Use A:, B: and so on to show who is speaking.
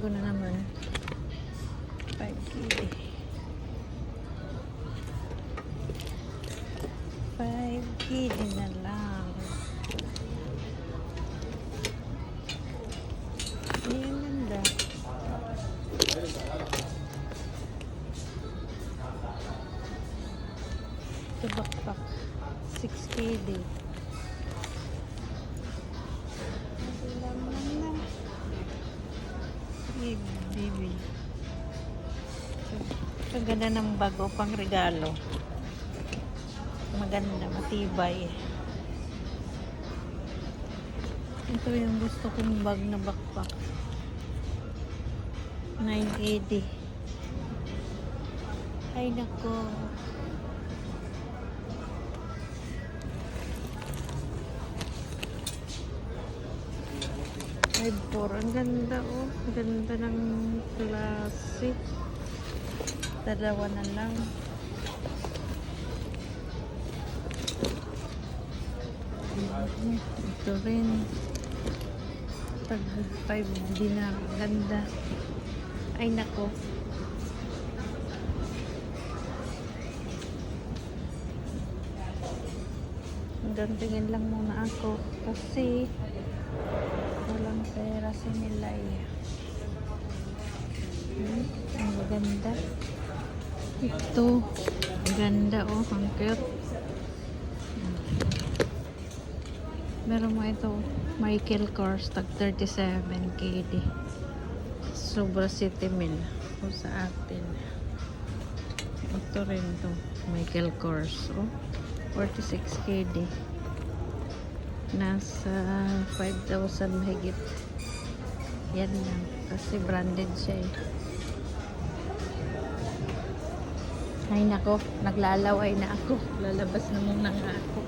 A: ko na naman. 5KD. 5KD na lang. Ayan, ganda. Ito backpack. 6KD. Baby. Ito ganda ng bago pang regalo. Maganda, matibay. Ito yung gusto kong bag na backpack. 980. Ay nako. Ang ganda oh. Ang ganda ng klase. Dalawa na lang. Ito rin. Tag 5 dinar. Ganda. Ay nako. Hanggang tingin lang muna ako kasi walang pera si Milay. Ang maganda. Ito. Ang ganda oh. Ang cute. Meron mo ito. Michael Kors. Tag 37KD. Sobra City Mill. O sa atin. Ito rin to. Michael Kors. Oh. 46KD. Nasa 5,000 mahigit. Yan lang. Kasi branded siya eh. Ay nako, naglalaway na ako. Lalabas na muna nga ako.